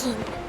thinking.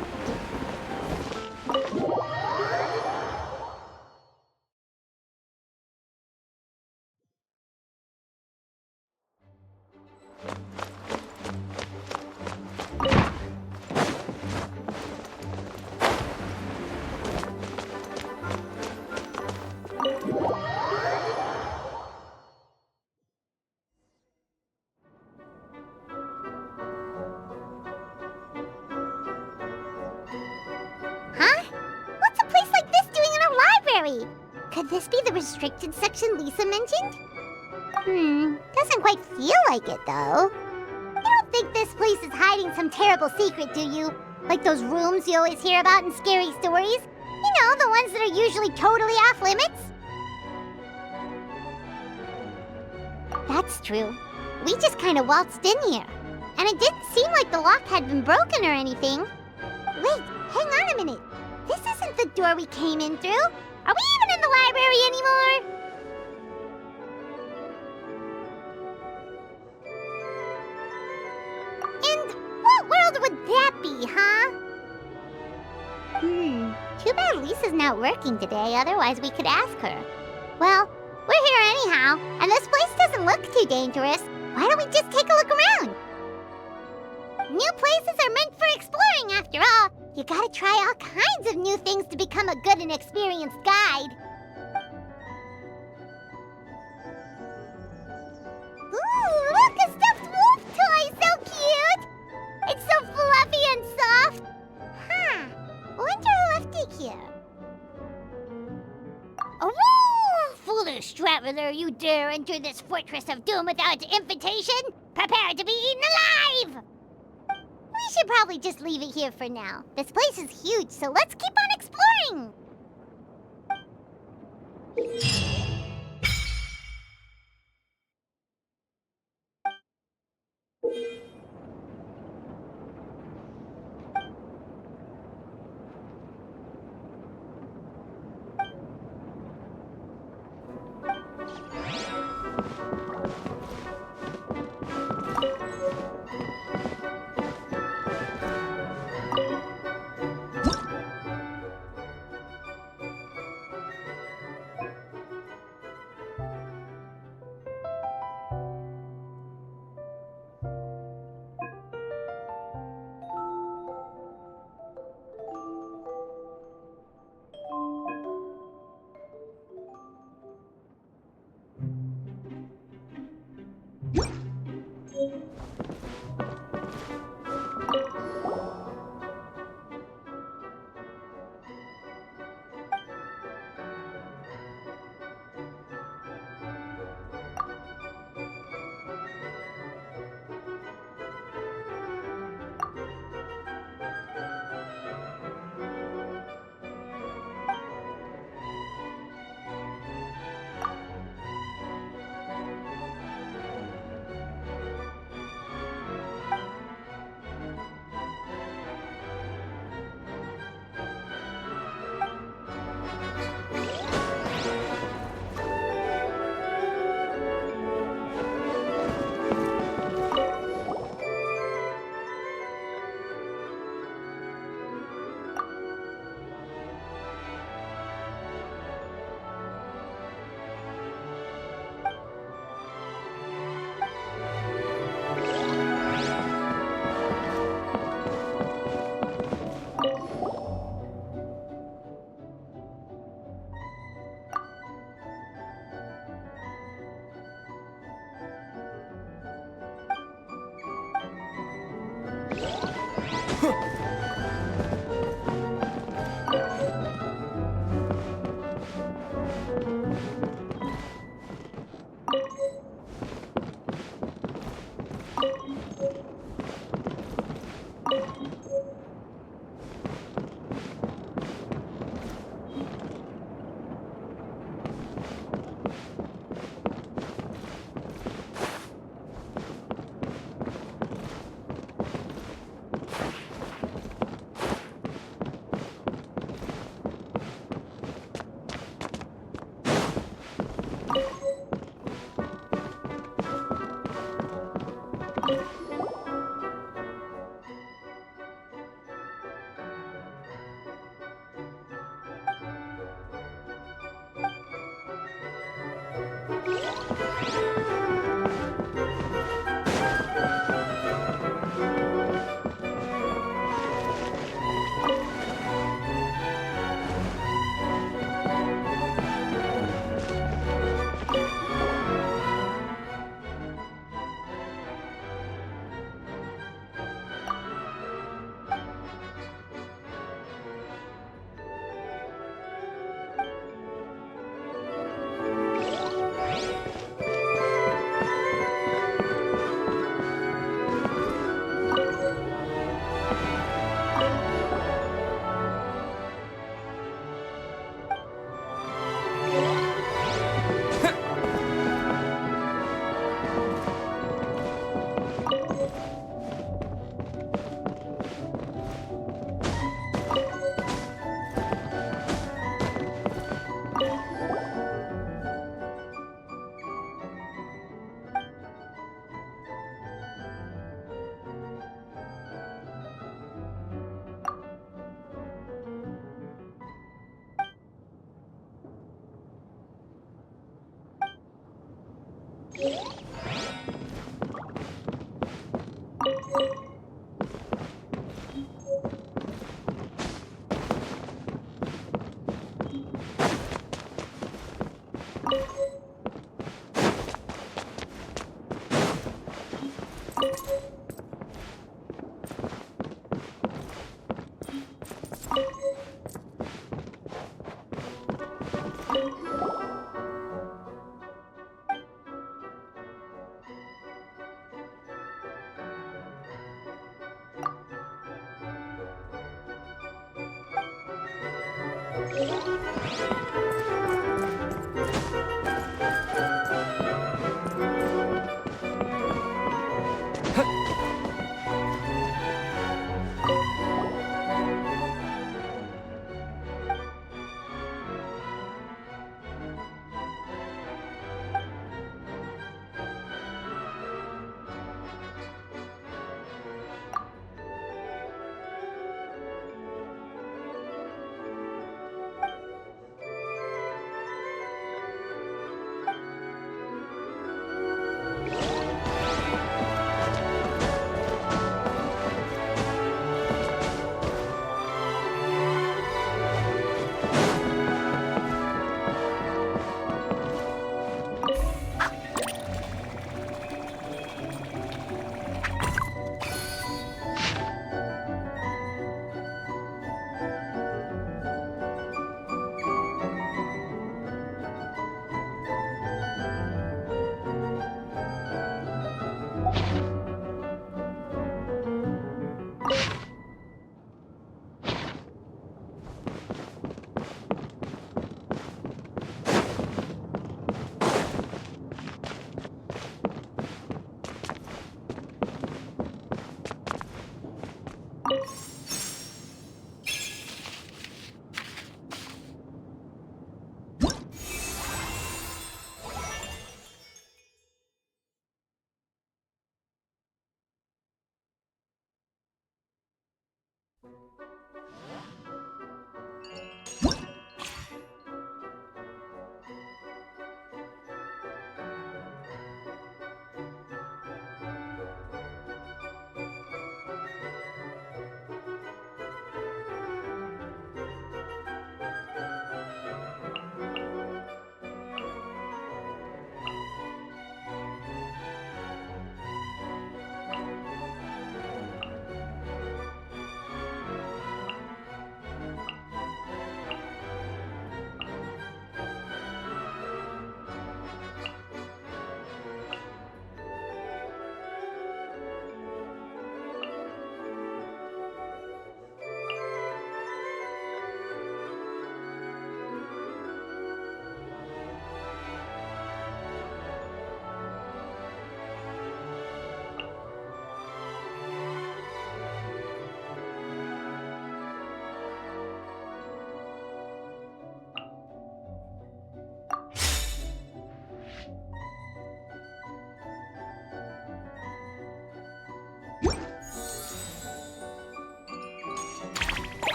Huh? What's a place like this doing in a library? Could this be the restricted section Lisa mentioned? Doesn't quite feel like it, though. You don't think this place is hiding some terrible secret, do you? Like those rooms you always hear about in scary stories? You know, the ones that are usually totally off limits? That's true. We just kind of waltzed in here. And it didn't seem like the lock had been broken or anything. Wait, hang on a minute. This isn't the door we came in through. Are we even in the library anymore? And what world would that be, huh? Too bad Lisa's not working today, otherwise we could ask her. Well, we're here anyhow, and this place doesn't look too dangerous. Why don't we just take a look around? New places are meant for exploring, after all. You gotta try all kinds of new things to become a good and experienced guide. Ooh, look, a stuffed wolf toy! So cute! It's so fluffy and soft. Huh. Wonder who left it here. Oh, foolish traveler, you dare enter this fortress of doom without invitation? Prepare to be eaten alive! We should probably just leave it here for now. This place is huge, so let's keep on exploring!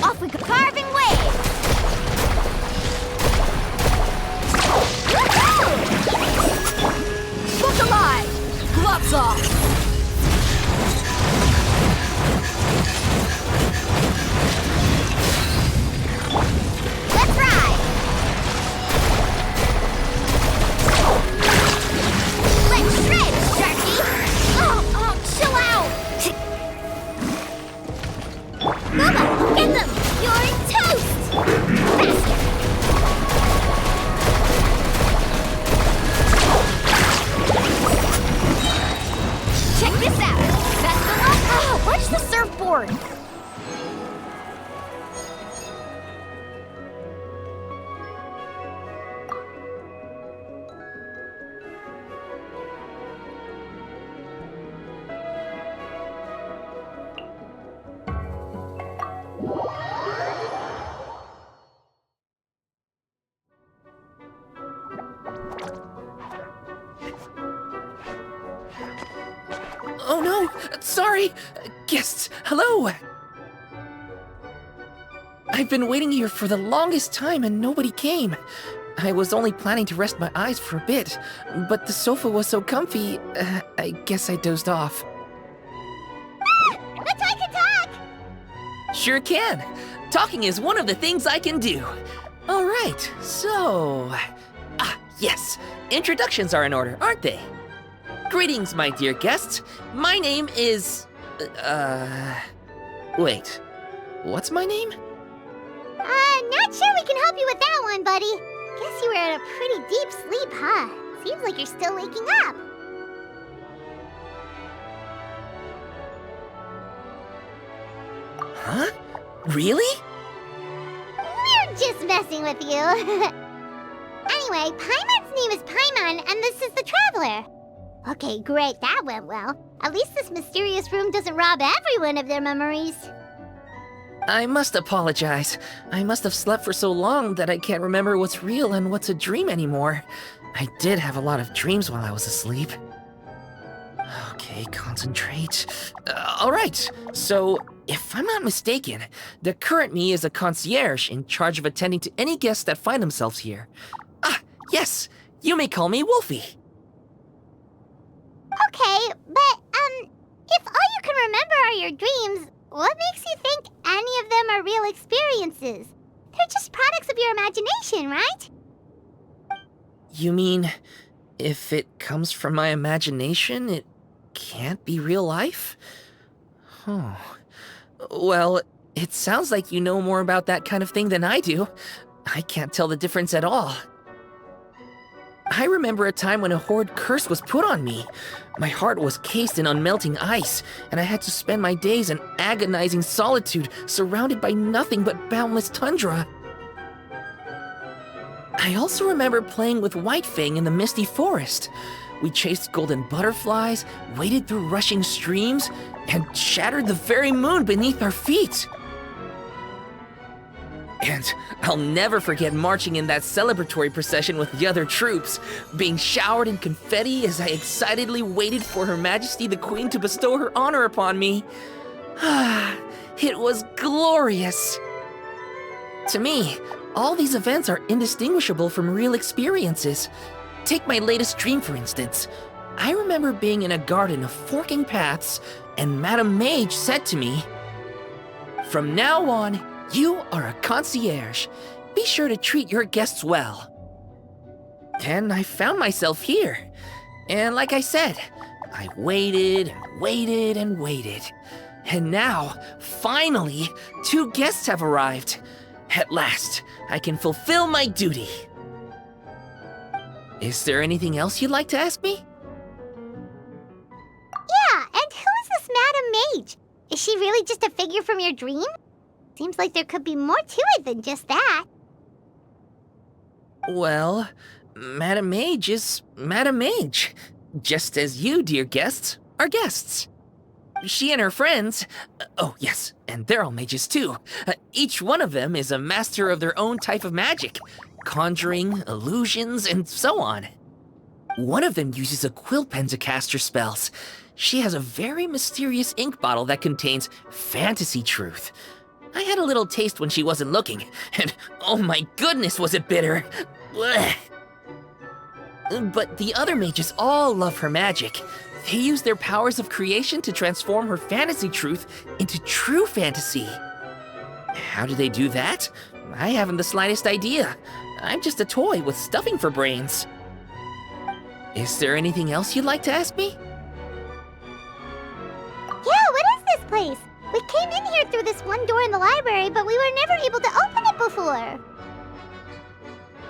Off we go, carving way! Look alive! Gloves off! Let's ride! Let's shred, Sharky! Oh, chill out! Bubba, get them! You're toast! Faster! Check this out! Best of luck! Oh, where's the surfboard? Oh no! Sorry! Guests, hello! I've been waiting here for the longest time and nobody came. I was only planning to rest my eyes for a bit, but the sofa was so comfy, I guess I dozed off. Let's I can talk! Sure can! Talking is one of the things I can do. Alright, so... yes. Introductions are in order, aren't they? Greetings, my dear guests. My name is... Wait. What's my name? Not sure we can help you with that one, buddy. Guess you were in a pretty deep sleep, huh? Seems like you're still waking up. Huh? Really? We're just messing with you. Anyway, Paimon's name is Paimon, and this is the Traveler. Okay, great, that went well. At least this mysterious room doesn't rob everyone of their memories. I must apologize. I must have slept for so long that I can't remember what's real and what's a dream anymore. I did have a lot of dreams while I was asleep. Okay, concentrate. Alright, so if I'm not mistaken, the current me is a concierge in charge of attending to any guests that find themselves here. Yes, you may call me Wolfie. Okay, but, are your dreams, what makes you think any of them are real experiences? They're just products of your imagination, right? You mean, if it comes from my imagination, it can't be real life? Oh. Well, it sounds like you know more about that kind of thing than I do. I can't tell the difference at all. I remember a time when a horrid curse was put on me. My heart was cased in unmelting ice, and I had to spend my days in agonizing solitude, surrounded by nothing but boundless tundra. I also remember playing with Whitefang in the misty forest. We chased golden butterflies, waded through rushing streams, and shattered the very moon beneath our feet. And I'll never forget marching in that celebratory procession with the other troops, being showered in confetti as I excitedly waited for Her Majesty the Queen to bestow her honor upon me. It was glorious. To me, all these events are indistinguishable from real experiences. Take my latest dream, for instance. I remember being in a garden of forking paths, and Madame Mage said to me, "From now on, you are a concierge. Be sure to treat your guests well." And I found myself here. And like I said, I waited and waited and waited. And now, finally, 2 guests have arrived. At last, I can fulfill my duty. Is there anything else you'd like to ask me? Yeah, and who is this Madame Mage? Is she really just a figure from your dream? Seems like there could be more to it than just that. Well, Madame Mage is Madame Mage. Just as you, dear guests, are guests. She and her friends, oh yes, and they're all mages too. Each one of them is a master of their own type of magic. Conjuring, illusions, and so on. One of them uses a quill pen to cast her spells. She has a very mysterious ink bottle that contains fantasy truth. I had a little taste when she wasn't looking, and oh my goodness was it bitter! Blech. But the other mages all love her magic. They use their powers of creation to transform her fantasy truth into true fantasy. How do they do that? I haven't the slightest idea. I'm just a toy with stuffing for brains. Is there anything else you'd like to ask me? Yeah, what is this place? We came in here through this one door in the library, but we were never able to open it before.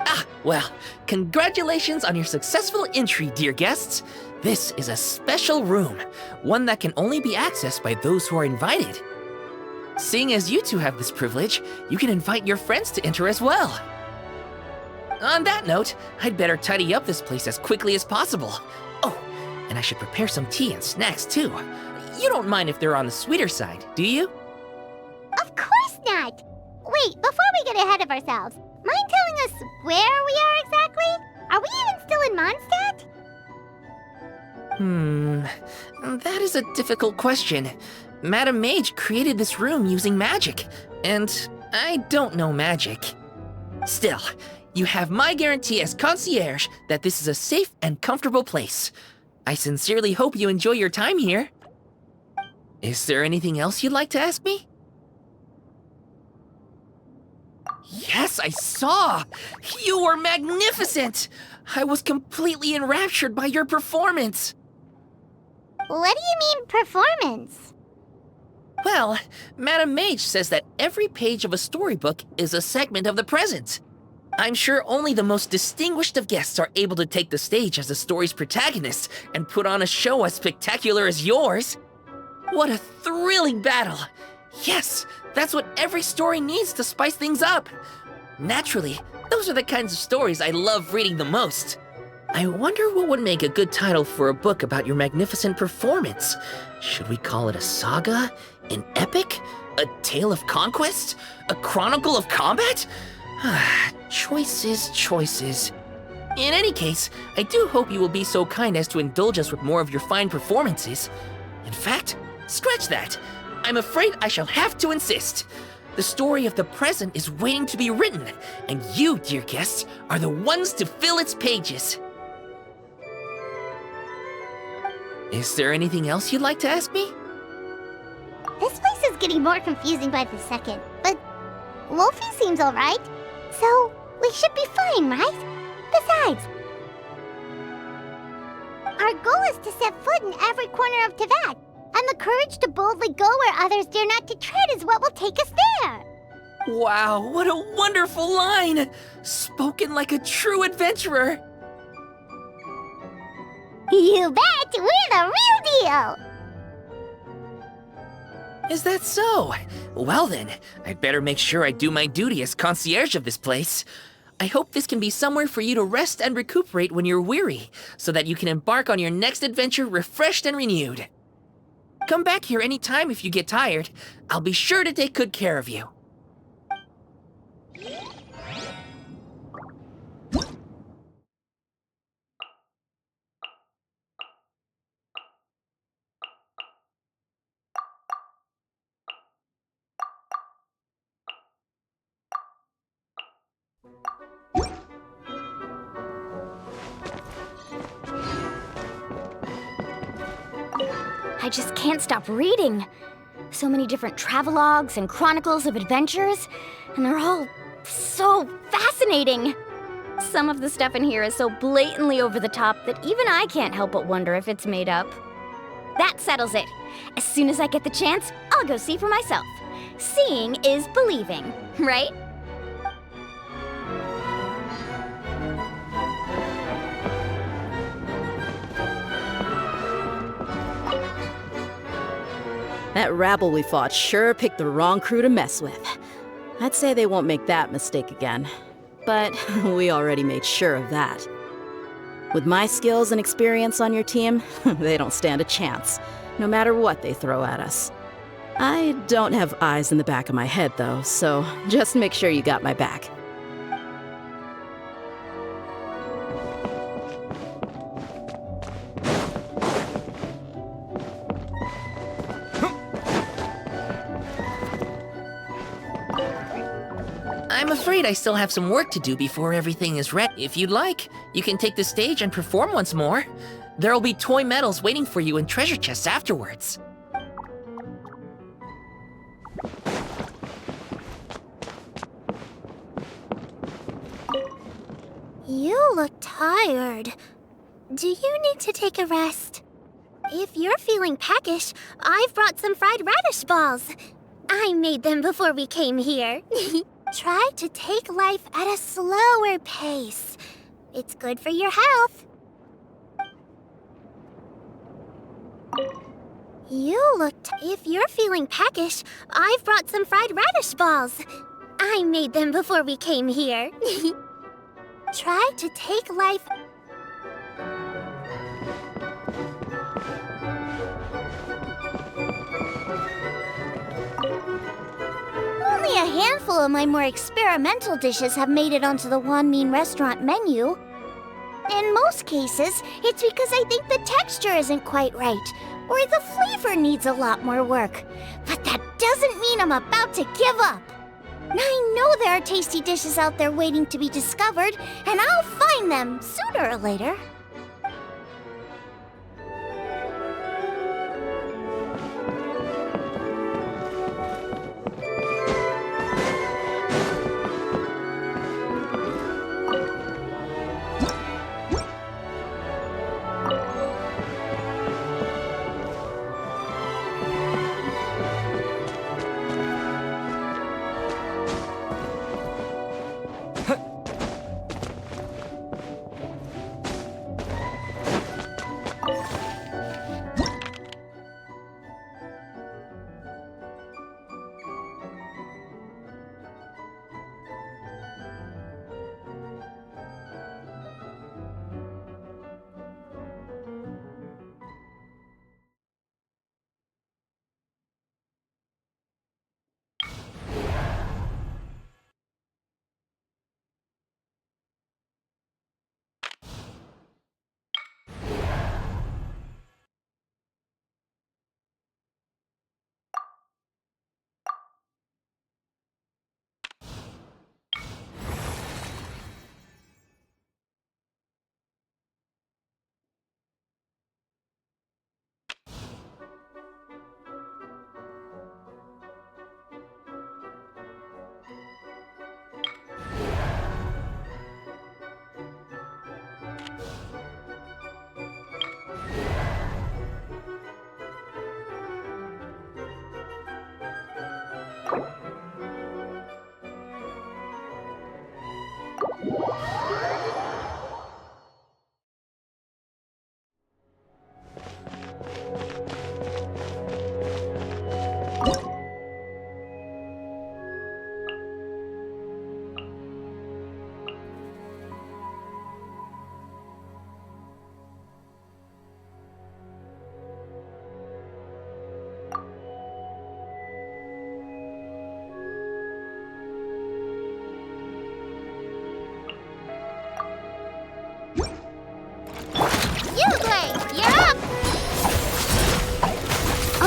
Ah, well, congratulations on your successful entry, dear guests. This is a special room, one that can only be accessed by those who are invited. Seeing as you two have this privilege, you can invite your friends to enter as well. On that note, I'd better tidy up this place as quickly as possible. Oh, and I should prepare some tea and snacks too. You don't mind if they're on the sweeter side, do you? Of course not! Wait, before we get ahead of ourselves, mind telling us where we are exactly? Are we even still in Mondstadt? That is a difficult question. Madame Mage created this room using magic, and I don't know magic. Still, you have my guarantee as concierge that this is a safe and comfortable place. I sincerely hope you enjoy your time here. Is there anything else you'd like to ask me? Yes, I saw! You were magnificent! I was completely enraptured by your performance. What do you mean, performance? Well, Madame Mage says that every page of a storybook is a segment of the present. I'm sure only the most distinguished of guests are able to take the stage as the story's protagonist and put on a show as spectacular as yours. What a thrilling battle! Yes, that's what every story needs to spice things up. Naturally, those are the kinds of stories I love reading the most. I wonder what would make a good title for a book about your magnificent performance. Should we call it a saga? An epic? A tale of conquest? A chronicle of combat? Choices, choices. In any case, I do hope you will be so kind as to indulge us with more of your fine performances. In fact, scratch that. I'm afraid I shall have to insist. The story of the present is waiting to be written, and you, dear guests, are the ones to fill its pages. Is there anything else you'd like to ask me? This place is getting more confusing by the second, but Wolfie seems alright, so we should be fine, right? Besides, our goal is to set foot in every corner of Teyvat, and the courage to boldly go where others dare not to tread is what will take us there. Wow, what a wonderful line! Spoken like a true adventurer! You bet! We're the real deal! Is that so? Well then, I'd better make sure I do my duty as concierge of this place. I hope this can be somewhere for you to rest and recuperate when you're weary, so that you can embark on your next adventure refreshed and renewed. Come back here anytime if you get tired. I'll be sure to take good care of you. I just can't stop reading. So many different travelogues and chronicles of adventures, and they're all so fascinating. Some of the stuff in here is so blatantly over the top that even I can't help but wonder if it's made up. That settles it. As soon as I get the chance, I'll go see for myself. Seeing is believing, right? That rabble we fought sure picked the wrong crew to mess with. I'd say they won't make that mistake again. But we already made sure of that. With my skills and experience on your team, they don't stand a chance, no matter what they throw at us. I don't have eyes in the back of my head, though, so just make sure you got my back. I'm afraid I still have some work to do before everything is ready. If you'd like, you can take the stage and perform once more. There'll be toy medals waiting for you in treasure chests afterwards. You look tired. Do you need to take a rest? If you're feeling peckish, I've brought some fried radish balls. I made them before we came here. Try to take life at a slower pace. It's good for your health. You look If you're feeling peckish, I've brought some fried radish balls. I made them before we came here. Try to take life... Only a handful of my more experimental dishes have made it onto the Wanmin restaurant menu. In most cases, it's because I think the texture isn't quite right, or the flavor needs a lot more work. But that doesn't mean I'm about to give up. I know there are tasty dishes out there waiting to be discovered, and I'll find them sooner or later.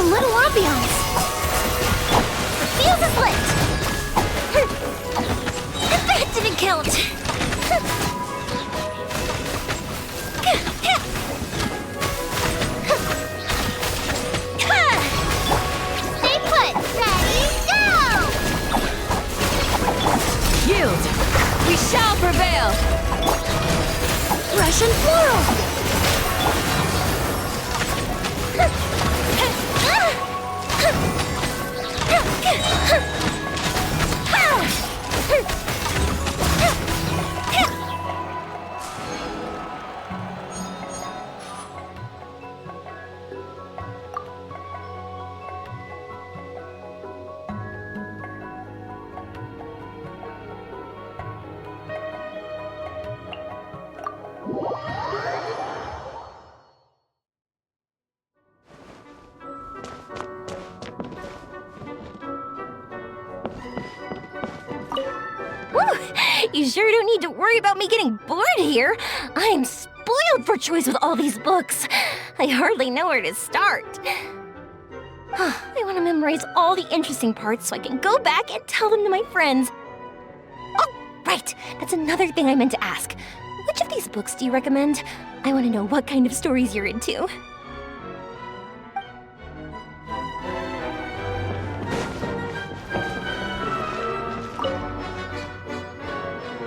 little ambiance. The fuse is lit. That didn't count. Stay put! Ready, go! Yield! We shall prevail! Russian floral. You sure don't need to worry about me getting bored here. I am spoiled for choice with all these books. I hardly know where to start. I want to memorize all the interesting parts so I can go back and tell them to my friends. Oh, right. That's another thing I meant to ask. Which of these books do you recommend? I want to know what kind of stories you're into.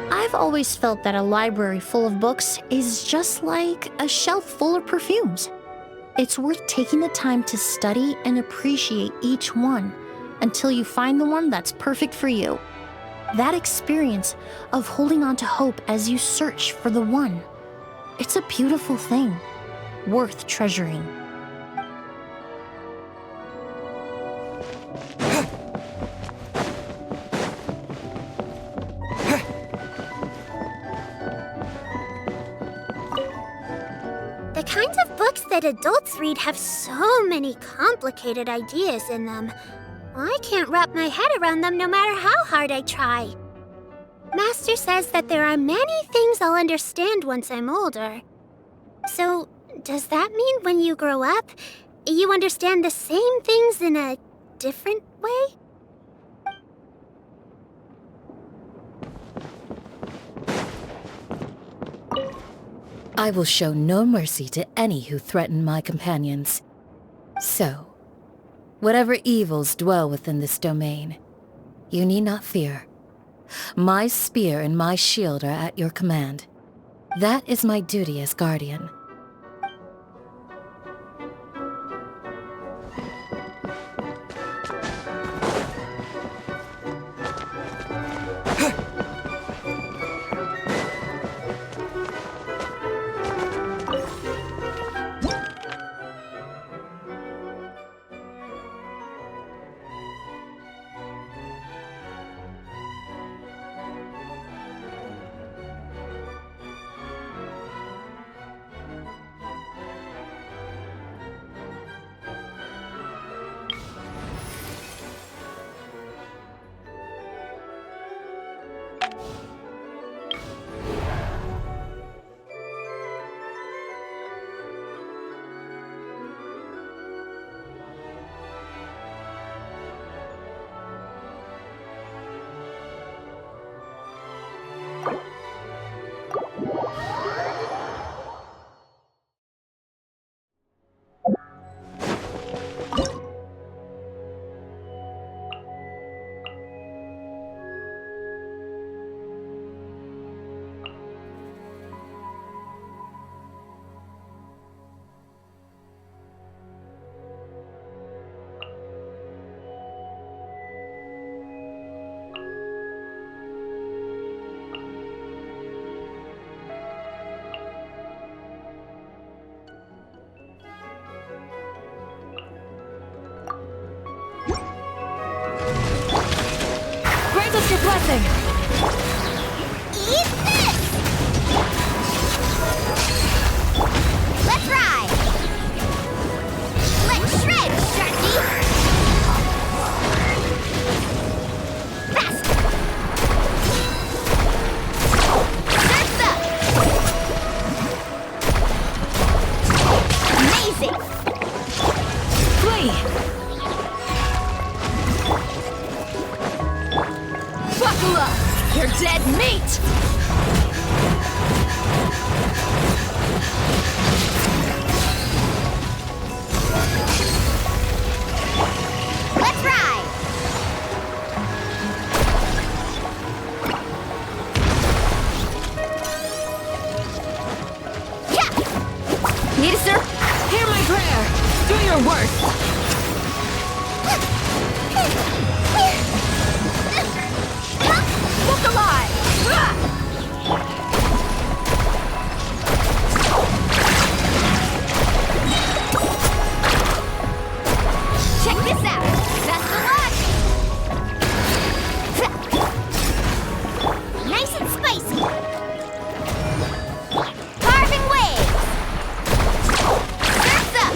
I've always felt that a library full of books is just like a shelf full of perfumes. It's worth taking the time to study and appreciate each one until you find the one that's perfect for you. That experience of holding on to hope as you search for the one, it's a beautiful thing, worth treasuring. The kinds of books that adults read have so many complicated ideas in them. I can't wrap my head around them no matter how hard I try. Master says that there are many things I'll understand once I'm older. So, does that mean when you grow up, you understand the same things in a different way? I will show no mercy to any who threaten my companions. So, whatever evils dwell within this domain, you need not fear. My spear and my shield are at your command. That is my duty as guardian. Grant us your blessing! Eat this! Let's ride! Let's shred, Sharky! Fast! Surf's up! Amazing! Flee! Buckle up! You're dead meat! Let's ride! Need sir? Hear my prayer! Do your worst! Look alive! Check this out! Best of luck! Nice and spicy! Carving waves! Surf's up!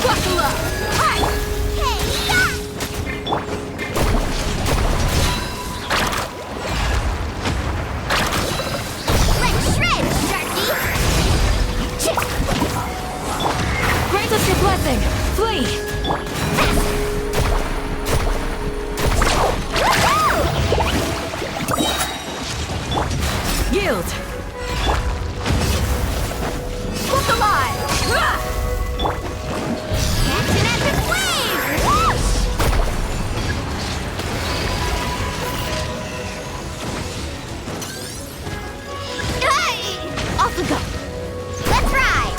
Buckle up! Hey, stop! Let's shred, Sharky! Grant us your blessing! Flee! Yield! Look alive! Action at the flame! Whoosh! Hey! Off we go! Let's ride!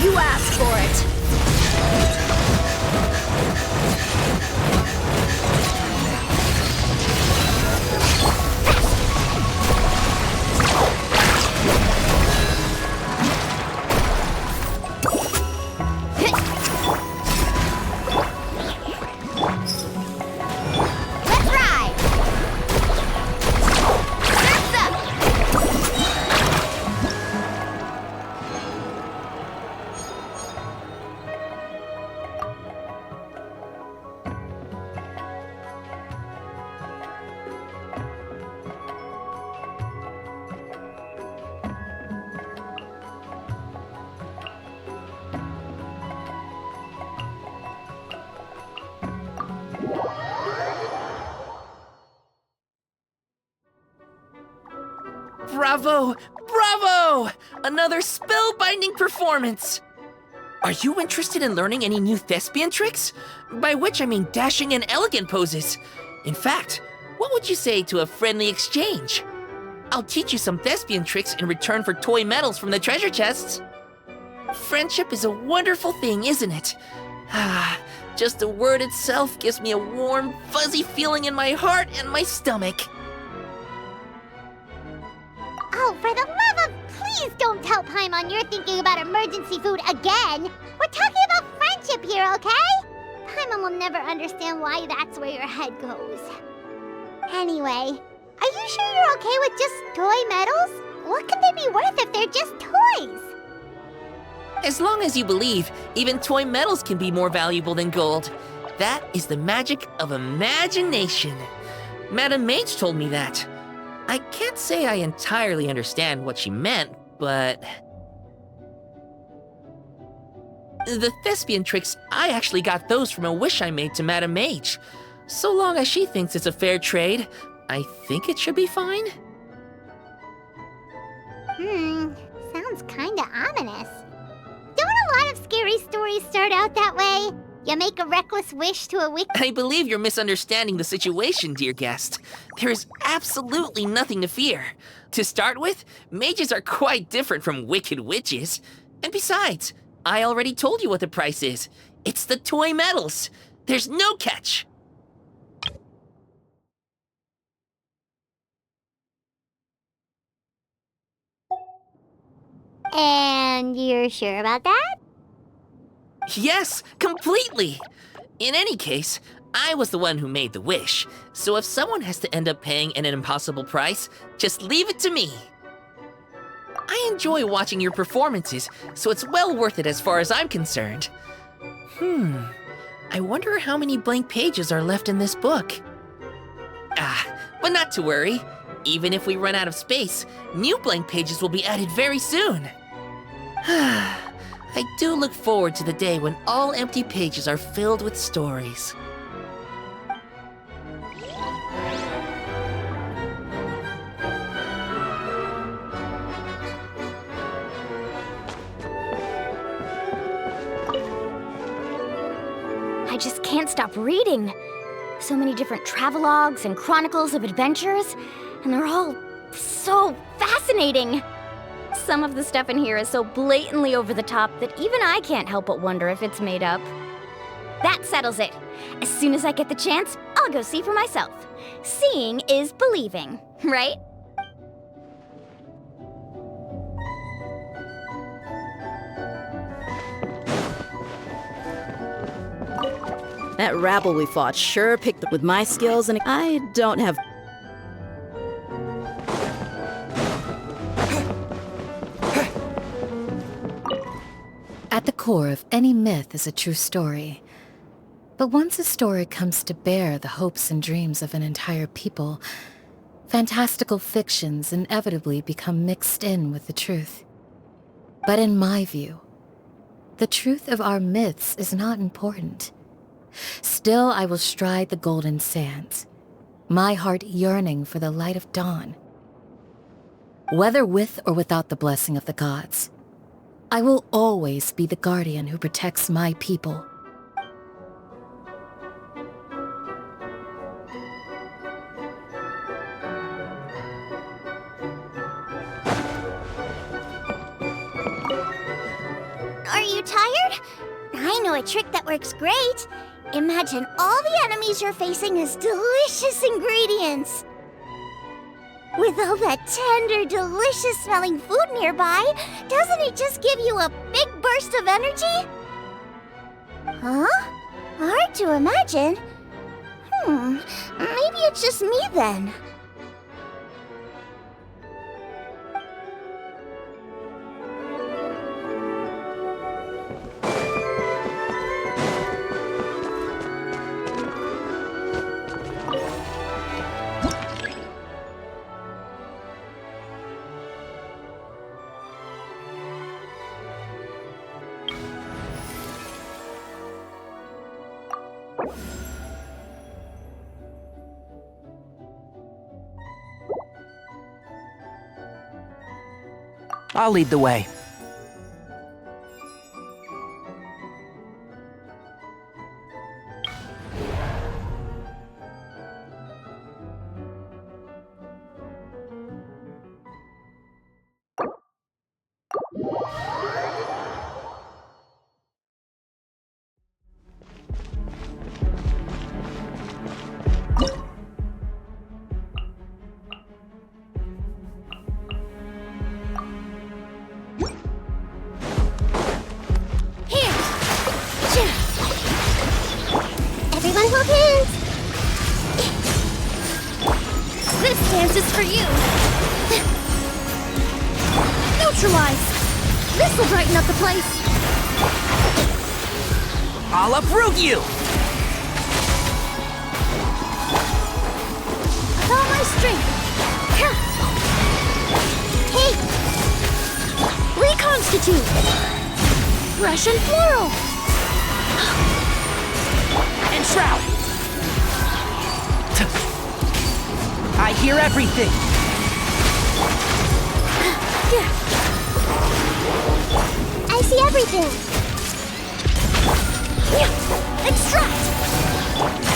You asked for it! Let's ride! Surf's up! Bravo! Bravo! Another spellbinding performance! Are you interested in learning any new thespian tricks? By which I mean dashing and elegant poses. In fact, what would you say to a friendly exchange? I'll teach you some thespian tricks in return for toy medals from the treasure chests. Friendship is a wonderful thing, isn't it? Ah, just the word itself gives me a warm, fuzzy feeling in my heart and my stomach. Oh, for the love of... Please don't tell Paimon you're thinking about emergency food again! We're talking about friendship here, okay? Paimon will never understand why that's where your head goes. Anyway, are you sure you're okay with just toy medals? What could they be worth if they're just toys? As long as you believe, even toy medals can be more valuable than gold. That is the magic of imagination. Madame Mage told me that. I can't say I entirely understand what she meant, but... The thespian tricks, I actually got those from a wish I made to Madame Mage. So long as she thinks it's a fair trade, I think it should be fine. Sounds kinda ominous. Don't a lot of scary stories start out that way? You make a reckless wish to a wicked... I believe you're misunderstanding the situation, dear guest. There is absolutely nothing to fear. To start with, mages are quite different from wicked witches. And besides, I already told you what the price is. It's the toy medals. There's no catch. And you're sure about that? Yes, completely. In any case, I was the one who made the wish, so if someone has to end up paying an impossible price, just leave it to me. I enjoy watching your performances, so it's well worth it as far as I'm concerned. I wonder how many blank pages are left in this book. But not to worry. Even if we run out of space, new blank pages will be added very soon. I do look forward to the day when all empty pages are filled with stories. I just can't stop reading. So many different travelogues and chronicles of adventures, and they're all so fascinating. Some of the stuff in here is so blatantly over the top that even I can't help but wonder if it's made up. That settles it. As soon as I get the chance, I'll go see for myself. Seeing is believing, right? That rabble we fought sure picked up with my skills, and I don't have... At the core of any myth is a true story. But once a story comes to bear the hopes and dreams of an entire people, fantastical fictions inevitably become mixed in with the truth. But in my view, the truth of our myths is not important. Still, I will stride the golden sands, my heart yearning for the light of dawn. Whether with or without the blessing of the gods, I will always be the guardian who protects my people. Are you tired? I know a trick that works great. Imagine all the enemies you're facing as delicious ingredients. With all that tender, delicious-smelling food nearby, doesn't it just give you a big burst of energy? Huh? Hard to imagine. Maybe it's just me then. I'll lead the way. Everyone hold hands! This dance is for you! Neutralize! This'll brighten up the place! I'll uproot you! With all my strength! Hey! Reconstitute! Fresh and floral! Enshroud! I hear everything! I see everything! Extract!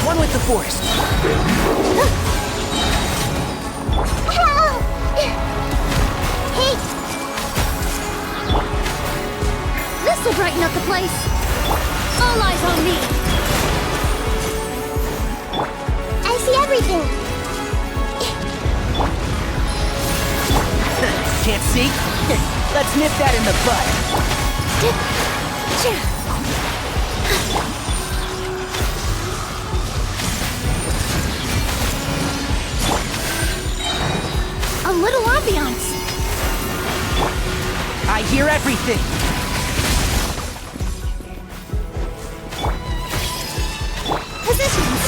One with the force! Hey! This'll brighten up the place! All eyes on me! I see everything! Can't see? Let's nip that in the bud! little ambiance. I hear everything. Positions.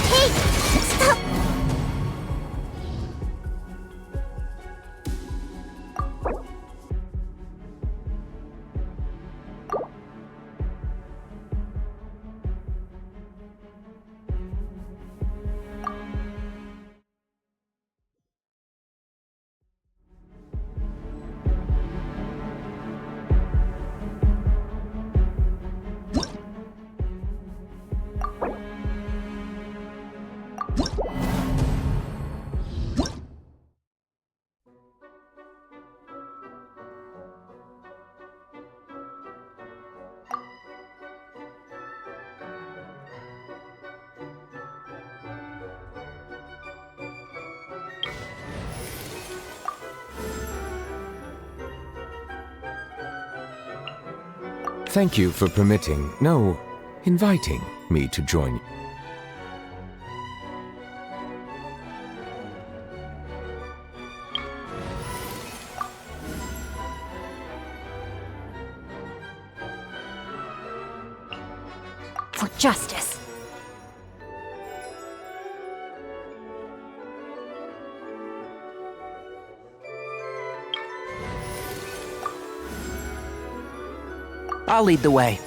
Hey, stop. Thank you for permitting, no, inviting me to join you. For justice. I'll lead the way.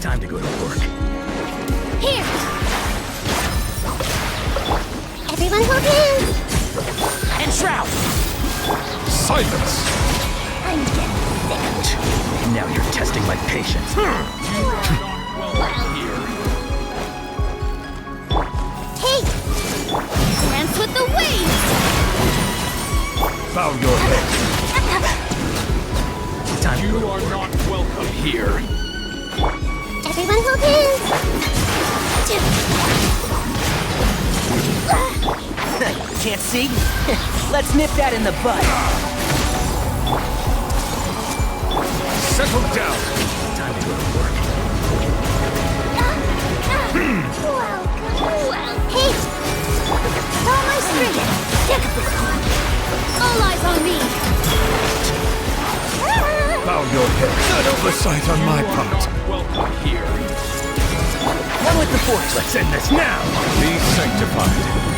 Time to go to work. Here! Everyone hold hands. And Shroud! Silence! I'm getting sick. Now you're testing my patience. Hey, Dance with the waves! Bow your head. Time you are not welcome here. everyone hold hands. Can't see? Let's nip that in the bud. Settle down. Time to go to work. Hey, follow my string. All eyes on me! Bow your head. An oversight on my part. Welcome here. One with the force. Let's end this now. Be sanctified.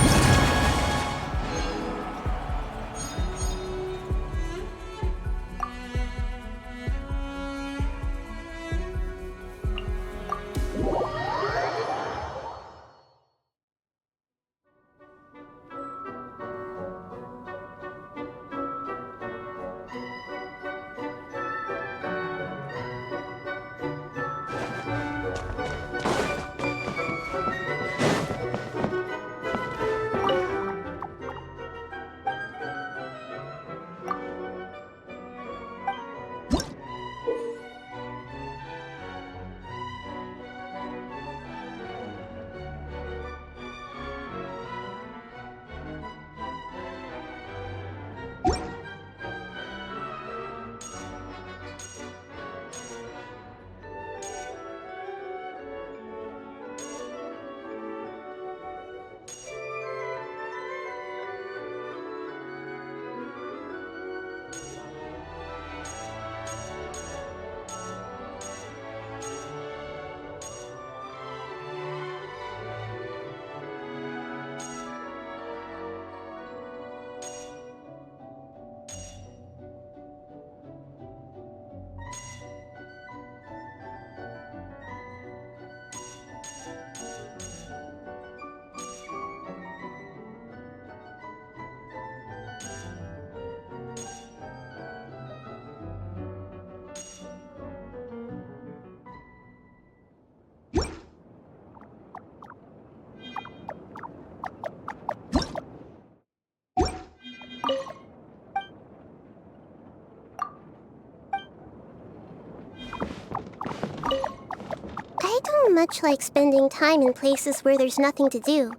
much like spending time in places where there's nothing to do.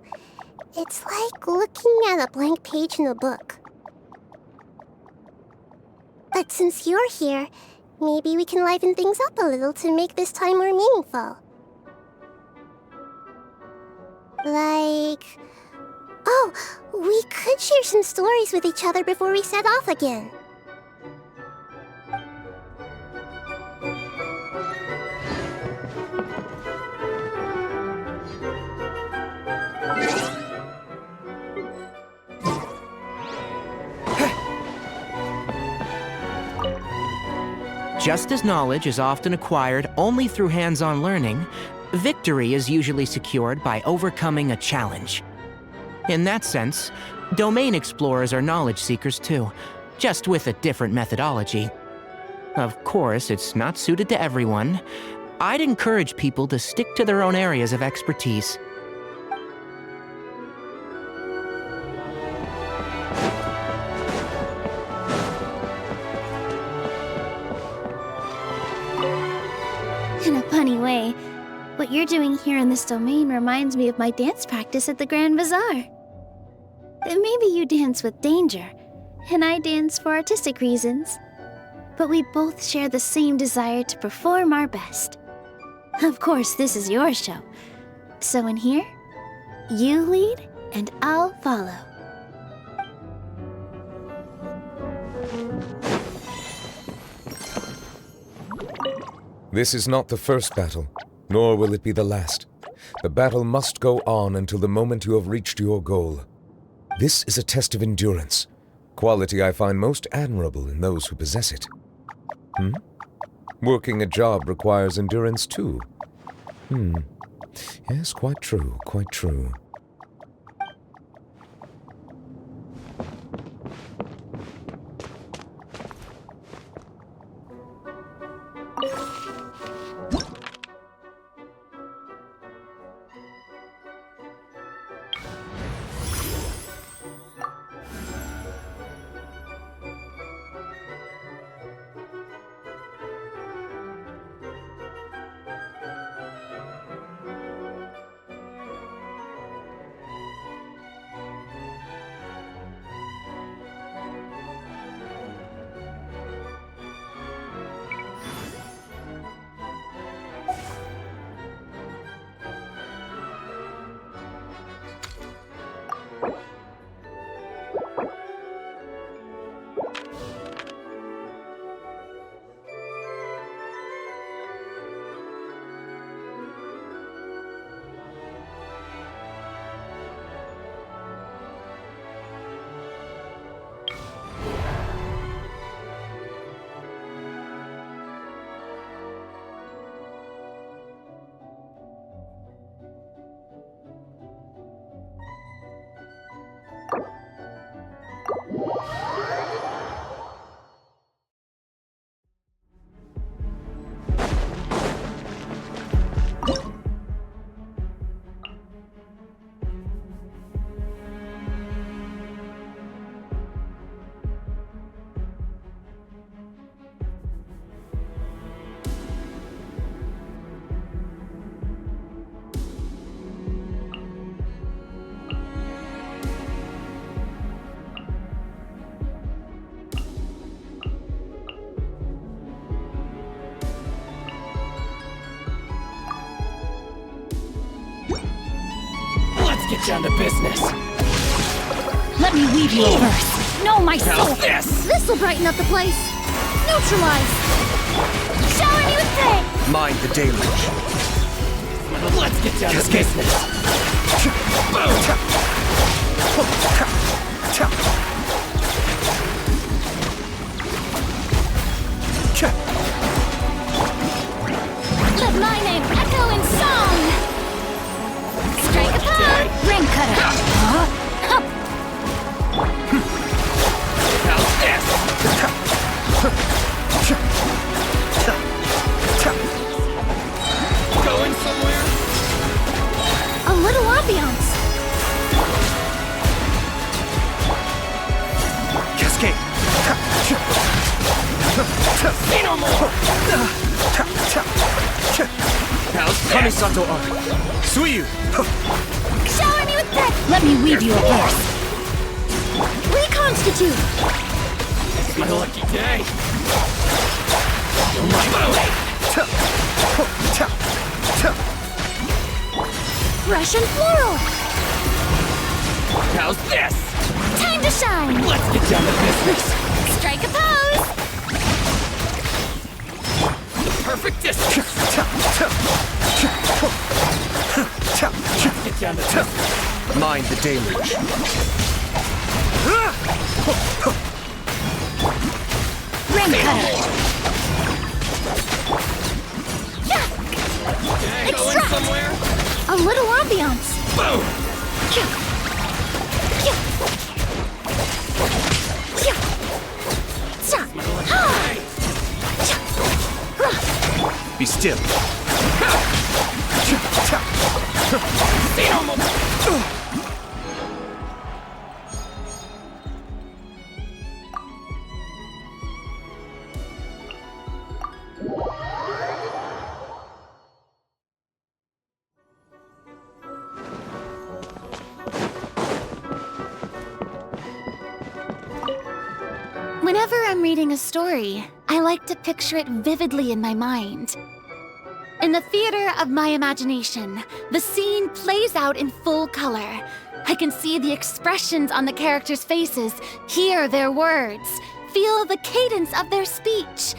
It's like looking at a blank page in a book. But since you're here, maybe we can liven things up a little to make this time more meaningful. Like... Oh, we could share some stories with each other before we set off again. Just as knowledge is often acquired only through hands-on learning, victory is usually secured by overcoming a challenge. In that sense, domain explorers are knowledge seekers too, just with a different methodology. Of course, it's not suited to everyone. I'd encourage people to stick to their own areas of expertise. In a funny way, what you're doing here in this domain reminds me of my dance practice at the Grand Bazaar. Maybe you dance with danger, and I dance for artistic reasons. But we both share the same desire to perform our best. Of course, this is your show. So in here, you lead, and I'll follow. This is not the first battle, nor will it be the last. The battle must go on until the moment you have reached your goal. This is a test of endurance, quality I find most admirable in those who possess it. Working a job requires endurance too. Yes, quite true, quite true. Get down to business. Let me weave you first. Know my soul. How's this? This'll brighten up the place. Neutralize. Shower you thing. Mind the deluge. Let's get down to business. Let my name echo in song. Strike apart! Ring cutter! Hup! How's this? Going somewhere? A little ambiance. Cascade! See no more! Kamisato Art. Suiyu! Shower me with breath! Let me weave you a verse. Reconstitute! It's my lucky day! Fresh and floral! How's this? Time to shine! Let's get down to business! Strike a pose! Perfect distance! Get down to business! Mind the deluge. Ring cutter! Going somewhere? A little ambiance! Boom! Be still. Whenever I'm reading a story, I like to picture it vividly in my mind. In the theater of my imagination, the scene plays out in full color. I can see the expressions on the characters' faces, hear their words, feel the cadence of their speech.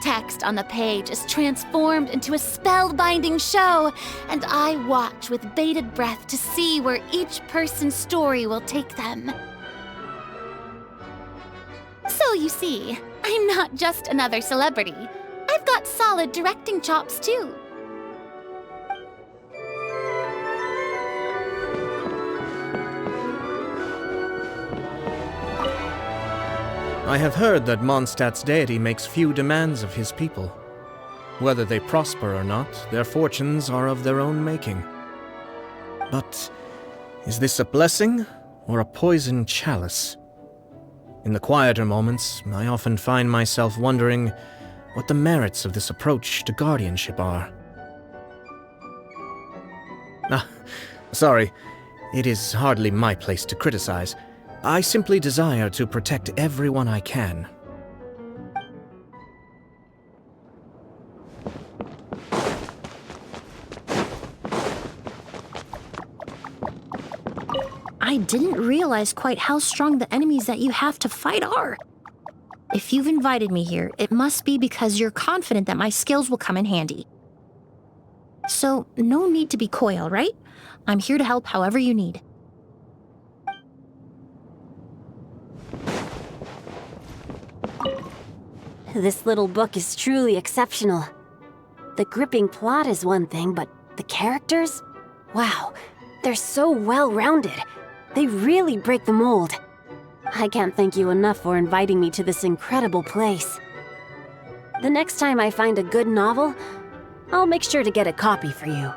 Text on the page is transformed into a spellbinding show, and I watch with bated breath to see where each person's story will take them. So you see, I'm not just another celebrity. I've got solid directing chops too. I have heard that Mondstadt's deity makes few demands of his people. Whether they prosper or not, their fortunes are of their own making. But is this a blessing or a poisoned chalice? In the quieter moments, I often find myself wondering what the merits of this approach to guardianship are. Sorry, it is hardly my place to criticize. I simply desire to protect everyone I can. I didn't realize quite how strong the enemies that you have to fight are. If you've invited me here, it must be because you're confident that my skills will come in handy. So, no need to be coy, all right? I'm here to help however you need. This little book is truly exceptional. The gripping plot is one thing, but the characters? Wow, they're so well-rounded. They really break the mold. I can't thank you enough for inviting me to this incredible place. The next time I find a good novel, I'll make sure to get a copy for you.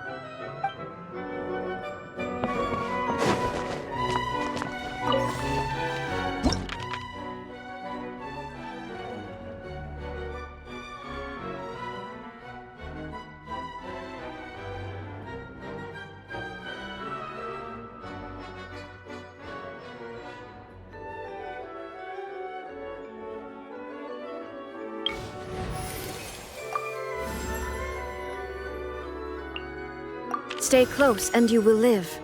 Stay close and you will live.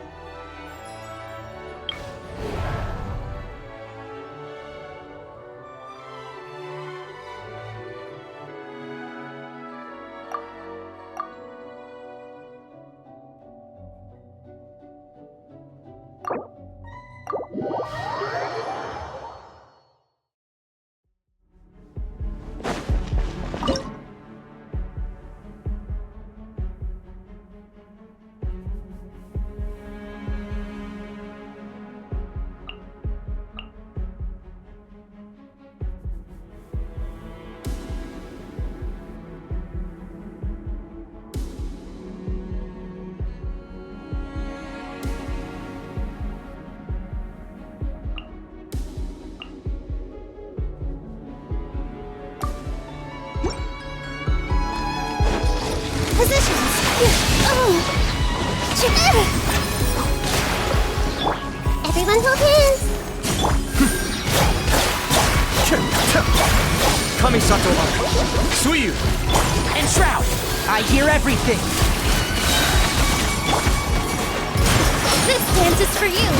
Positions! Everyone hold hands! Kamisato wa Suyu and Shroud. I hear everything. This dance is for you!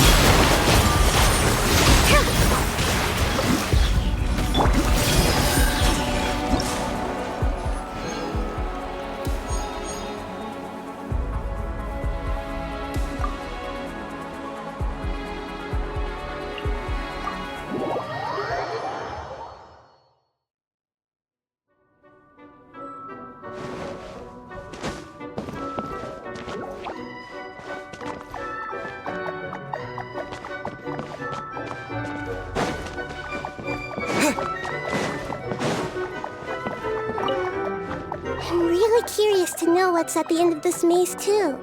I'm really curious to know what's at the end of this maze, too.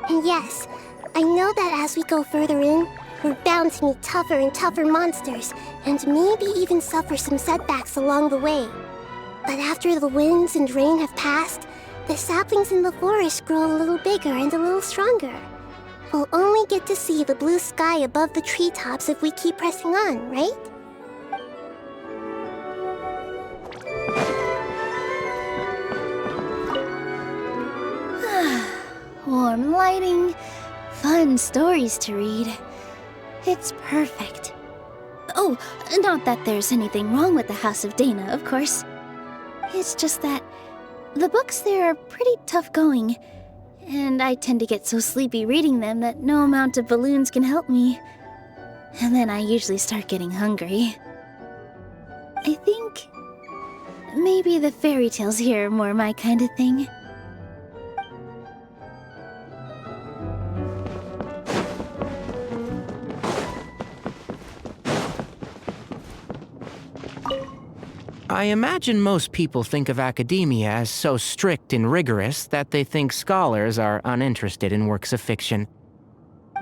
And yes, I know that as we go further in, we're bound to meet tougher and tougher monsters, and maybe even suffer some setbacks along the way. But after the winds and rain have passed, the saplings in the forest grow a little bigger and a little stronger. We'll only get to see the blue sky above the treetops if we keep pressing on, right? Warm lighting, fun stories to read. It's perfect. Oh, not that there's anything wrong with the House of Dana, of course. It's just that the books there are pretty tough going, and I tend to get so sleepy reading them that no amount of balloons can help me. And then I usually start getting hungry. I think maybe the fairy tales here are more my kind of thing. I imagine most people think of academia as so strict and rigorous that they think scholars are uninterested in works of fiction.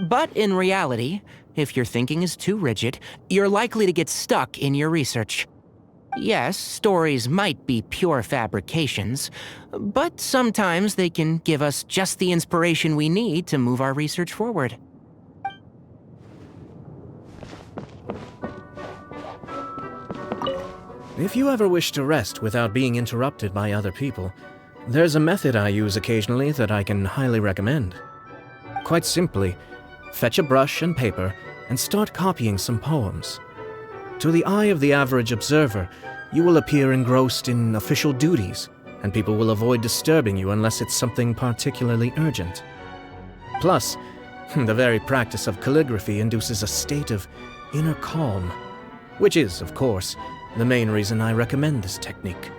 But in reality, if your thinking is too rigid, you're likely to get stuck in your research. Yes, stories might be pure fabrications, but sometimes they can give us just the inspiration we need to move our research forward. If you ever wish to rest without being interrupted by other people, there's a method I use occasionally that I can highly recommend. Quite simply, fetch a brush and paper and start copying some poems. To the eye of the average observer, you will appear engrossed in official duties, and people will avoid disturbing you unless it's something particularly urgent. Plus, the very practice of calligraphy induces a state of inner calm, which is, of course, the main reason I recommend this technique.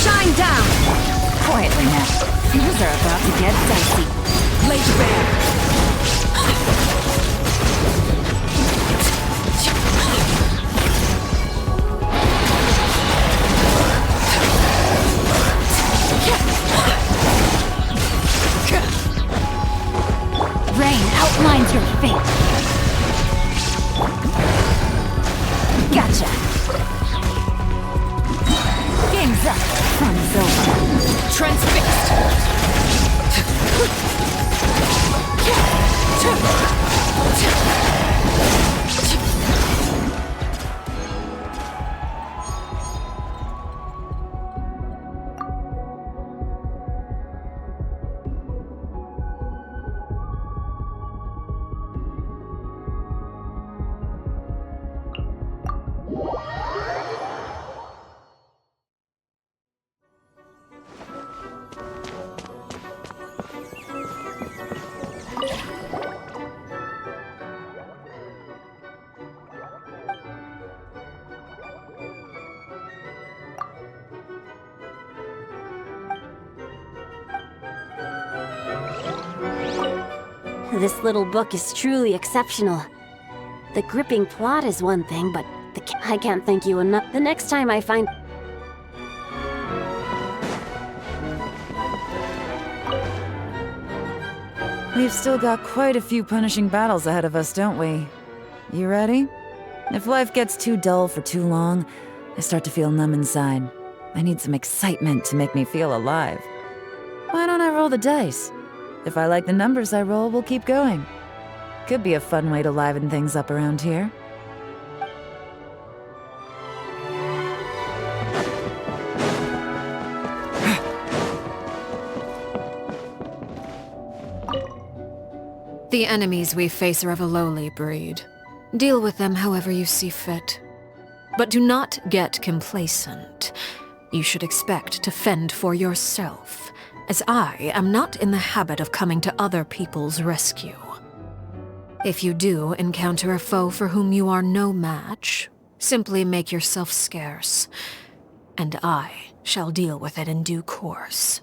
Shine down! Quietly now. Things are about to get dicey. Laser bear! Rain outlines your fate. Gotcha. Game's up. Fun's over. Transfixed! This little book is truly exceptional. The gripping plot is one thing, but I can't thank you enough. The next time I find... We've still got quite a few punishing battles ahead of us, don't we? You ready? If life gets too dull for too long, I start to feel numb inside. I need some excitement to make me feel alive. Why don't I roll the dice? If I like the numbers I roll, we'll keep going. Could be a fun way to liven things up around here. The enemies we face are of a lowly breed. Deal with them however you see fit. But do not get complacent. You should expect to fend for yourself, as I am not in the habit of coming to other people's rescue. If you do encounter a foe for whom you are no match, simply make yourself scarce, and I shall deal with it in due course.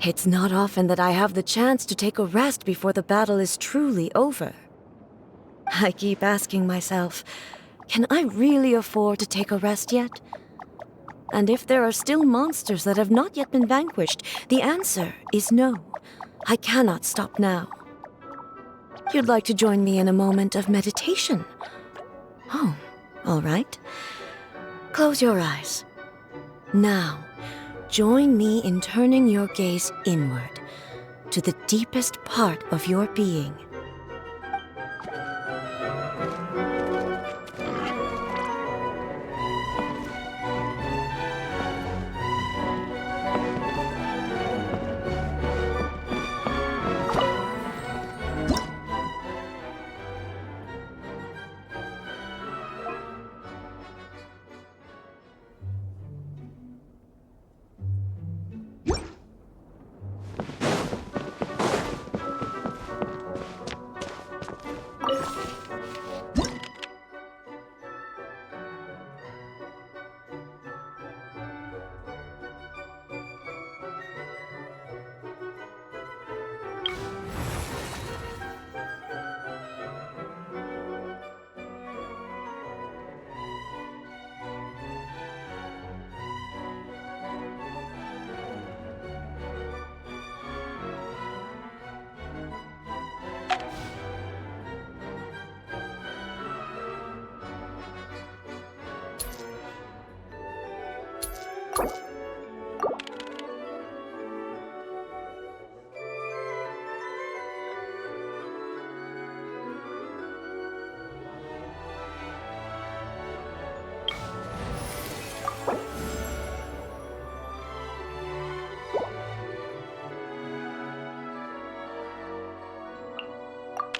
It's not often that I have the chance to take a rest before the battle is truly over. I keep asking myself, can I really afford to take a rest yet? And if there are still monsters that have not yet been vanquished, the answer is no. I cannot stop now. You'd like to join me in a moment of meditation? Oh, all right. Close your eyes. Now, join me in turning your gaze inward, to the deepest part of your being.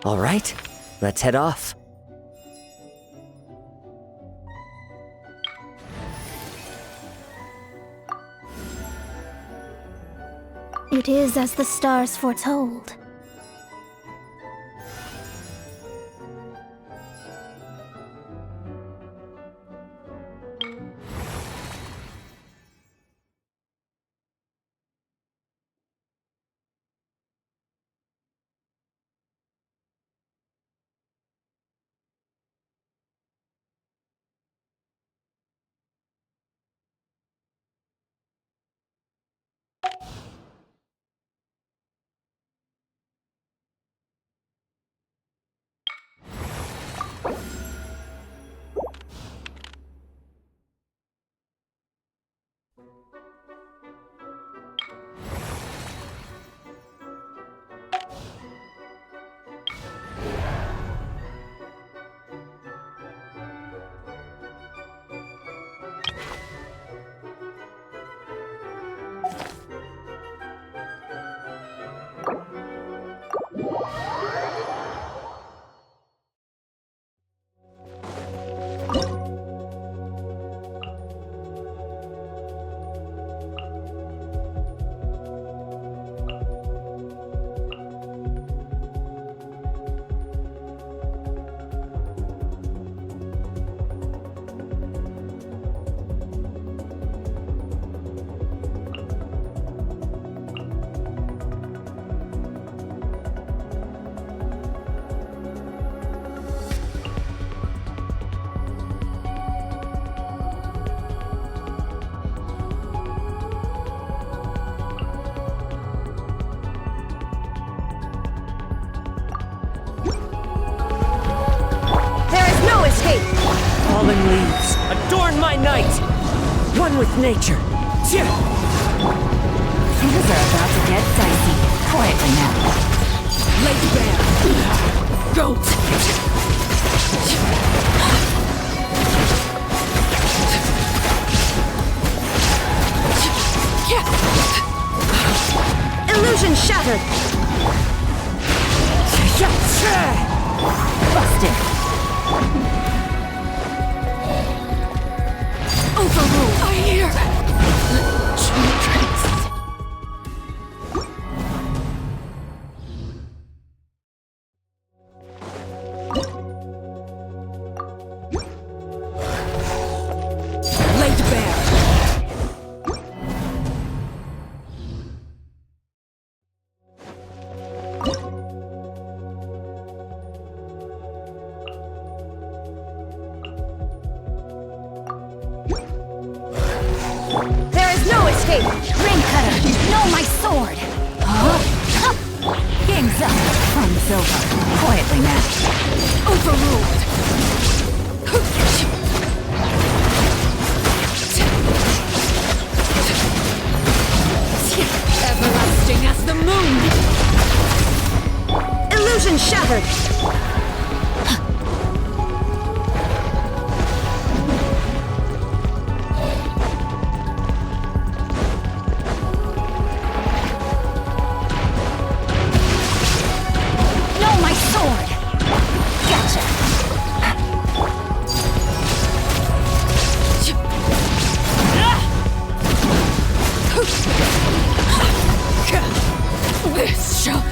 All right, let's head off. It is as the stars foretold. Adorn my night! One with nature. Things are about to get dicey. Quietly now. Lake bear. Goat. Illusion shattered. Busted. Overruled. I hear. Laid bare. There is no escape! Ring cutter, no my sword! Game's up. Fun's over. Quietly now. Overruled. Everlasting as the moon. Illusion shattered. No my sword! Gotcha! This shall...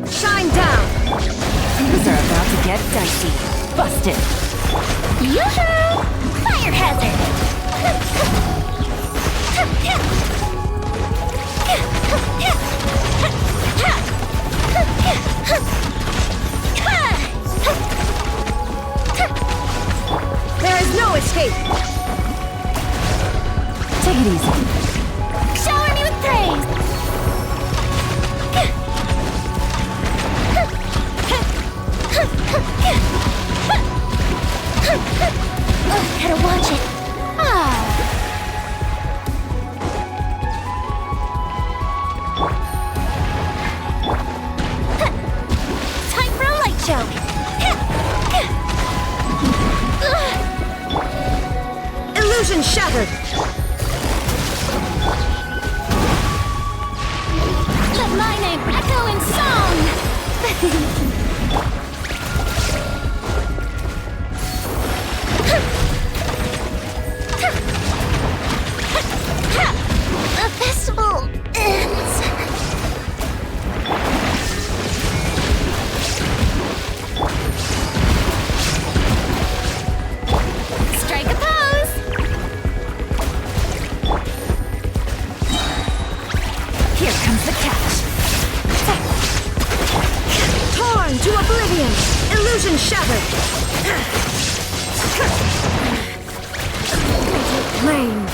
Shine down! Things are about to get dicey. Busted. Yoo-hoo! Fire hazard! There is no escape. Take it easy. Shower me with praise! Gotta watch it. Time for a light show. Illusion shattered. Let my name echo in song. The festival ends. Strike a pose. Here comes the catch. Torn to oblivion. Illusion shattered. Lame.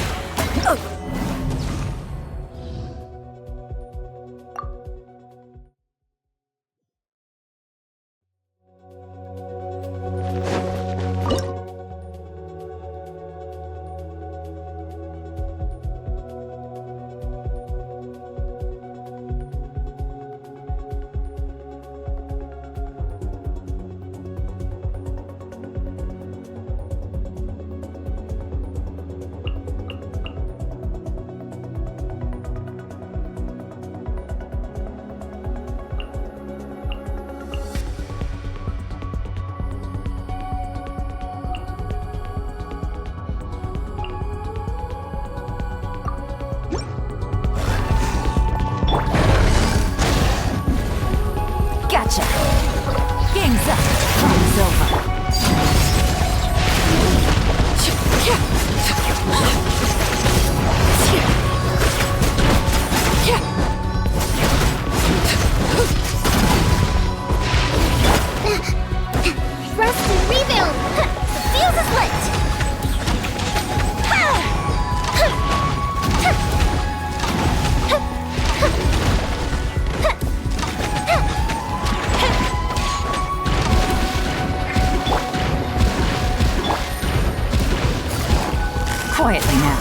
Quietly now.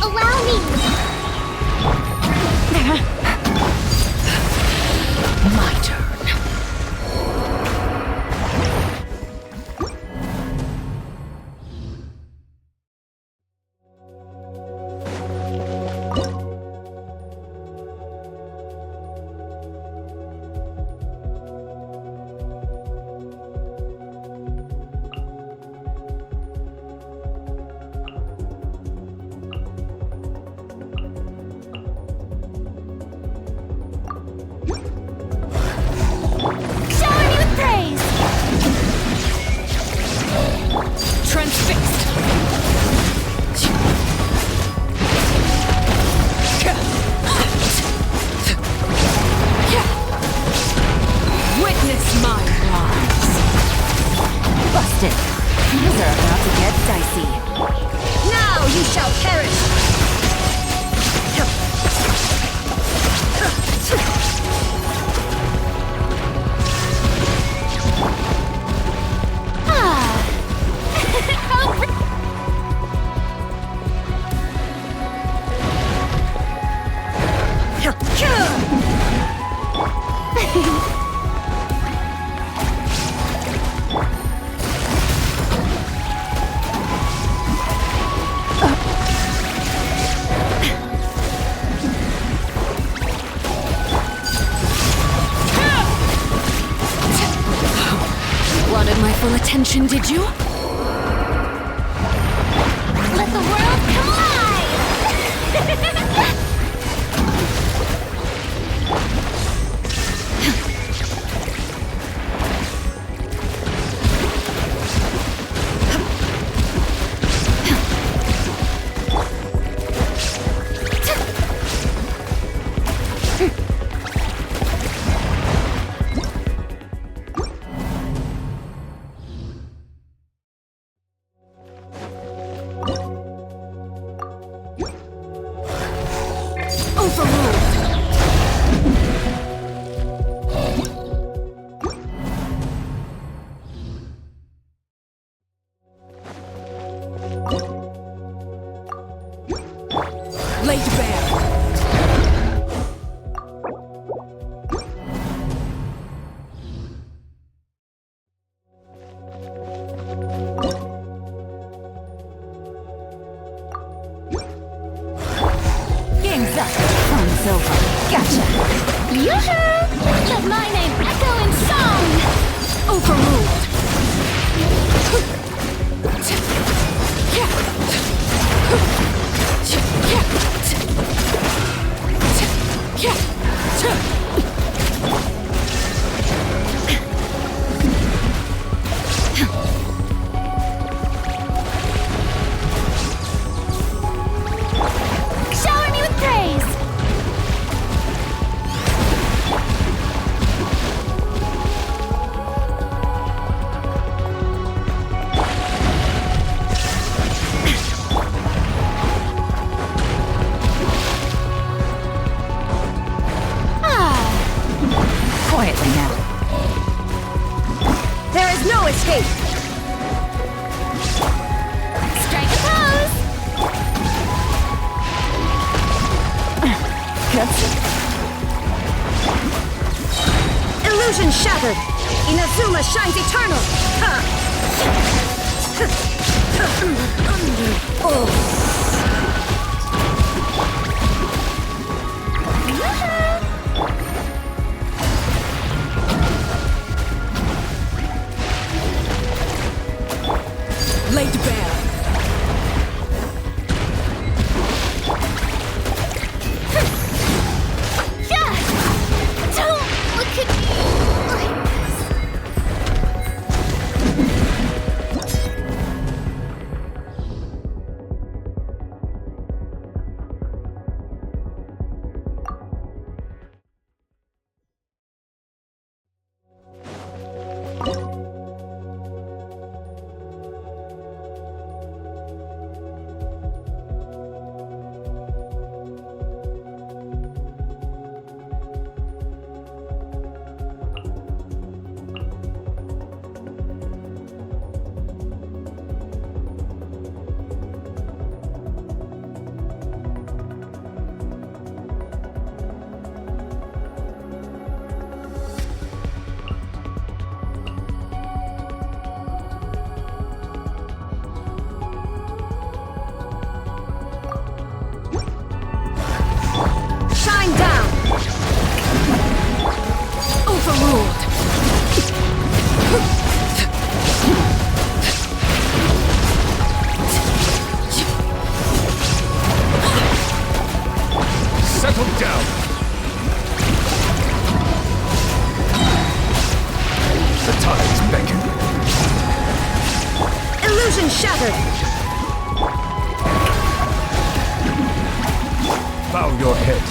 Allow me! My turn. Shower me with praise! Transfixed! Witness my rise! Busted. Things are about to get dicey. Now you shall perish! Wanted my full attention, did you? Let the world come alive! Laid bare. Game's up. Fun's over. Gotcha. Yoo-hoo! Let my name echo in song! Overruled. Shower me with praise! Quietly now. There is no escape! Strike a pose! Illusion shattered! Inazuma shines eternal! Laid bare. Don't look at me like this! shattered! Bow your head.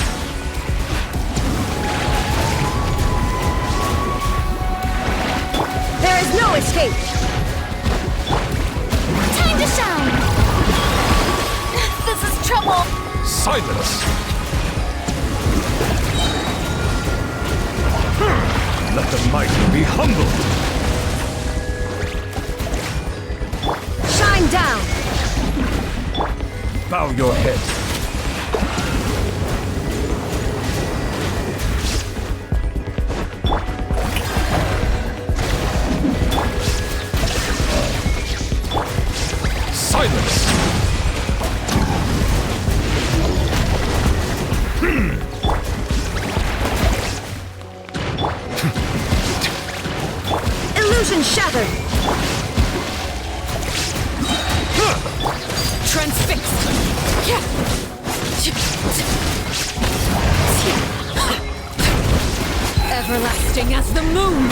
There is no escape! Time to shine! This is trouble! Silence! Let the mighty be humbled! Shine down! Bow your head. Silence! Illusion shattered! Transfixed! Everlasting as the moon!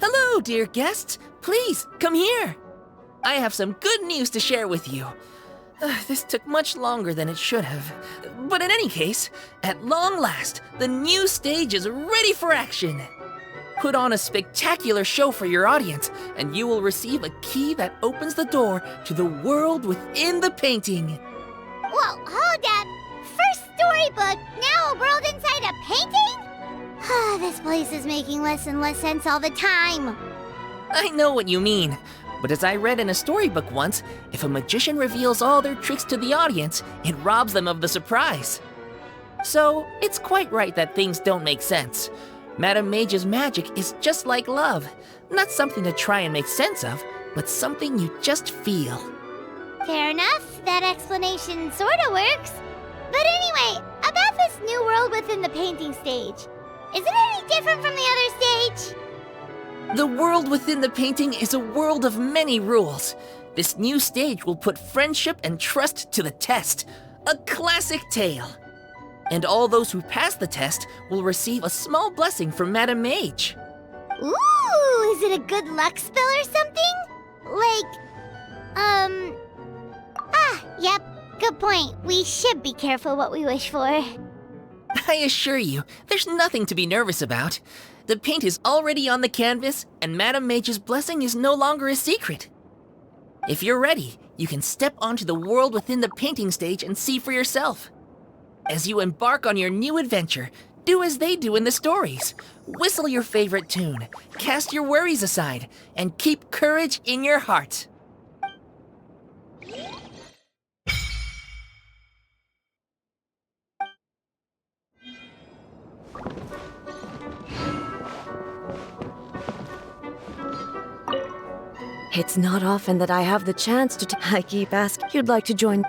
Hello, dear guests. Please, come here. I have some good news to share with you. This took much longer than it should have. But in any case, at long last, the new stage is ready for action. Put on a spectacular show for your audience, and you will receive a key that opens the door to the world within the painting. Whoa, hold up! First storybook, now a world inside a painting? This place is making less and less sense all the time. I know what you mean, but as I read in a storybook once, if a magician reveals all their tricks to the audience, it robs them of the surprise. So, it's quite right that things don't make sense. Madame Mage's magic is just like love. Not something to try and make sense of, but something you just feel. Fair enough, that explanation sorta works. But anyway, about this new world within the painting stage. Is it any different from the other stage? The world within the painting is a world of many rules. This new stage will put friendship and trust to the test. A classic tale. And all those who pass the test will receive a small blessing from Madame Mage. Ooh, is it a good luck spell or something? Yep, good point. We should be careful what we wish for. I assure you, there's nothing to be nervous about. The paint is already on the canvas, and Madame Mage's blessing is no longer a secret. If you're ready, you can step onto the world within the painting stage and see for yourself. As you embark on your new adventure, do as they do in the stories. Whistle your favorite tune, cast your worries aside, and keep courage in your heart. It's not often that I have the chance to I keep asking you'd like to join.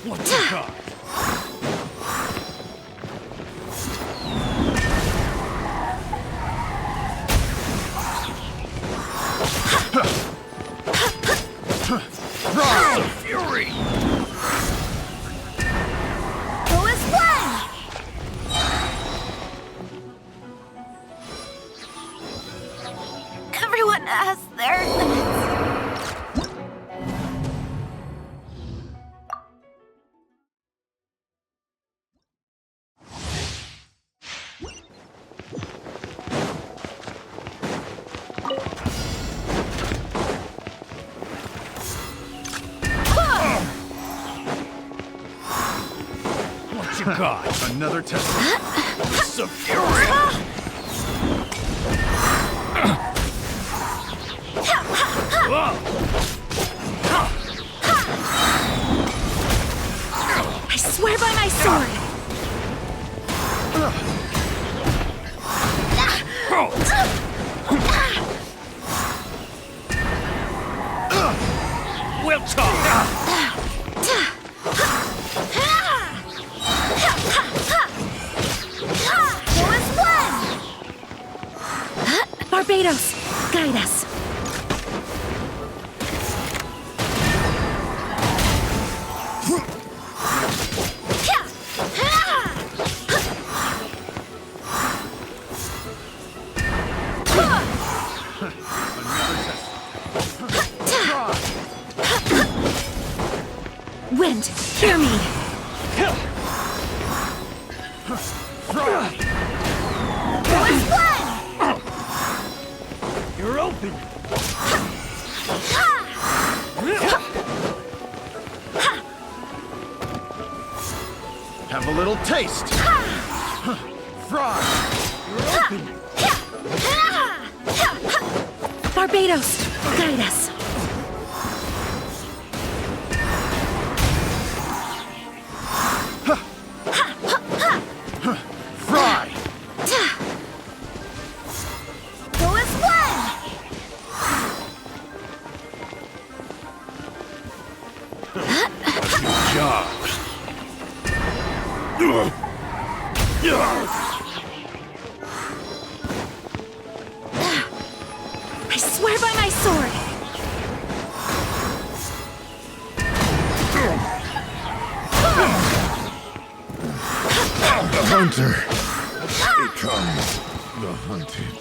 What's it got? Rise of fury! Who is one? Everyone has their limits. What you got? Another test of fury! I swear by my sword! We'll talk! Barbados, guide us. Wind, hear me. You're open! Have a little taste! Fry! You're open! Barbados, guide us. I swear by my sword! The hunter. It comes. The hunted.